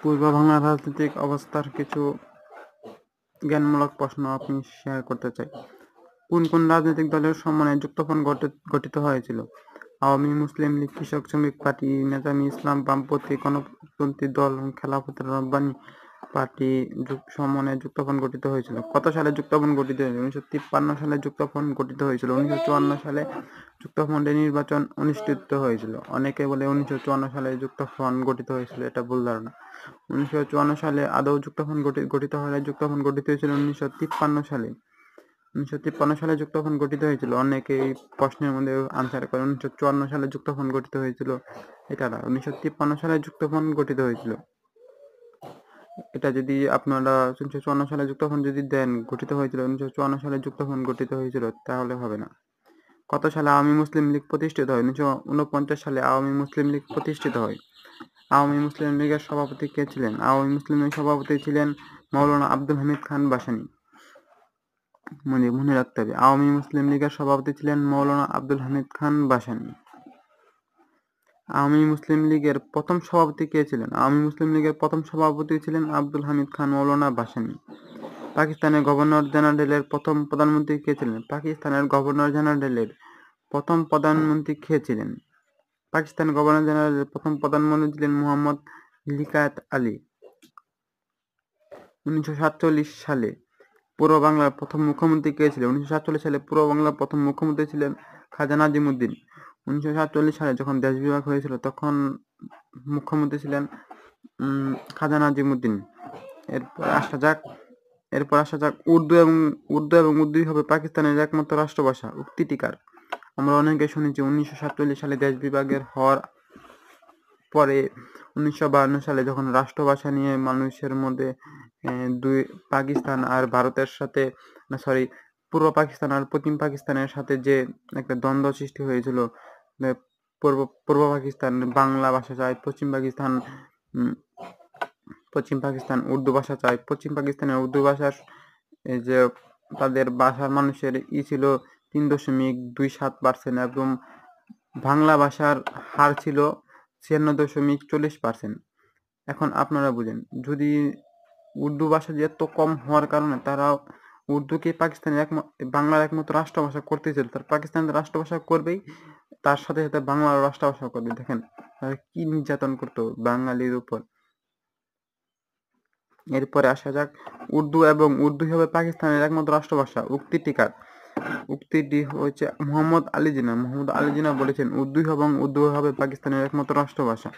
পূর্ব বাংলার রাজনৈতিক অবস্থার কিছু জ্ঞানমূলক প্রশ্ন আপনি শেয়ার করতে চাই। কোন কোন রাজনৈতিক দলের সমন্বয়ে যুক্তফ্রন্ট গঠিত হয়েছিল? আওয়ামী, মুসলিম লীগ, কৃষক শ্রমিক পার্টি, নেজামী ইসলাম, বামপন্থী, গণপন্থী দল, খেলাফত রব্বানী পার্টি সমন্বয়ে যুক্তফ্রন্ট গঠিত হয়েছিল। কত সালে যুক্তফ্রন্ট গঠিত হয়েছিল? 1953 সালে যুক্তফ্রন্ট গঠিত হয়েছিল। 1954 সালে যুক্তফ্রন্টের নির্বাচন অনুষ্ঠিত হয়েছিল। অনেকে বলে 1954 সালে যুক্তফ্রন্ট গঠিত হয়েছিল, এটা ভুল ধারণা। 1954 সালে আদৌ যুক্তফ্রন্ট গঠিত হলে যুক্তফ্রন্ট গঠিত হয়েছিল 1953 সালে। 1953 সালে যুক্তফ্রন্ট গঠিত হয়েছিল। অনেকে এই প্রশ্নের মধ্যে আনসার করে 1954 সালে যুক্তফ্রন্ট গঠিত হয়েছিল, এটা না। 1953 সালে যুক্তফ্রন্ট গঠিত হয়েছিল। এটা যদি আপনারা 1954 সালে যুক্তফ্রন্ট যদি দেন গঠিত হয়েছিল 1954 সালে যুক্তফ্রন্ট গঠিত হয়েছিল, তাহলে হবে না। কত সালে আওয়ামী মুসলিম লীগ প্রতিষ্ঠিত হয়? 1949 সালে আওয়ামী মুসলিম লীগ প্রতিষ্ঠিত হয়। আওয়ামী মুসলিম লীগের সভাপতি কে ছিলেন? আওয়ামী মুসলিম লীগের সভাপতি ছিলেন মাওলানা আব্দুল হামিদ খান ভাসানী। মনে রাখতে হবে, আওয়ামী মুসলিম লীগের সভাপতি ছিলেন মাওলানা আব্দুল হামিদ খান ভাসানী। আওয়ামী মুসলিম লীগের প্রথম সভাপতি কে ছিলেন? আওয়ামী মুসলিম লীগের প্রথম সভাপতি ছিলেন আব্দুল হামিদ খান মাওলানা ভাসানী। পাকিস্তানের গভর্নর জেনারেলের প্রথম প্রধানমন্ত্রী কে ছিলেন? পাকিস্তানের গভর্নর জেনারেলের প্রথম প্রধানমন্ত্রী কে ছিলেন? পাকিস্তানের গভর্নর জেনারেলের প্রথম প্রধানমন্ত্রী ছিলেন মোহাম্মদ লিয়াকত আলী। 1947 সালে পূর্ব বাংলার প্রথম মুখ্যমন্ত্রী কে ছিলেন? 1947 সালে পূর্ব বাংলার প্রথম মুখ্যমন্ত্রী ছিলেন খাজা নাজিমুদ্দিন। 1947 সালে যখন দেশ বিভাগ হয়েছিল তখন মুখ্যমন্ত্রী ছিলেন খাজা নাজিমুদ্দিন। এরপর আসা যাক উর্দু এবং উর্দুই হবে পাকিস্তানের একমাত্র রাষ্ট্রভাষা, উক্তিটি কার? আমরা অনেকে শুনেছি 1947 সালে দেশ বিভাগের হওয়ার পরে 1952 সালে যখন রাষ্ট্রভাষা নিয়ে মানুষের মধ্যে পাকিস্তান আর ভারতের সাথে পূর্ব পাকিস্তান আর পশ্চিম পাকিস্তানের সাথে যে একটা দ্বন্দ্ব সৃষ্টি হয়েছিল, পূর্ব পাকিস্তান বাংলা ভাষা চায়, পশ্চিম পাকিস্তান উর্দু ভাষা চায়। পশ্চিম পাকিস্তানের উর্দু ভাষার যে তাদের ভাষার মানুষের ছিল 3.27% এবং বাংলা ভাষার হার ছিল 96.40%। এখন আপনারা বুঝেন, যদি উর্দু ভাষা যে এত কম হওয়ার কারণে তারা উর্দুকে পাকিস্তানের বাংলার একমাত্র রাষ্ট্রভাষা করতে ছিল, তার পাকিস্তানের রাষ্ট্রভাষা করবেই, তার সাথে সাথে বাংলার রাষ্ট্রভাষা করবে। দেখেন তারা কি নির্যাতন করতো বাঙালির উপর। এরপরে আসা যাক উর্দু হবে পাকিস্তানের একমাত্র রাষ্ট্রভাষা, উক্তিটি কার? উক্তিটি হচ্ছে মোহাম্মদ আলী জিন্নাহ বলেছেন উর্দু হবে পাকিস্তানের একমাত্র রাষ্ট্রভাষা।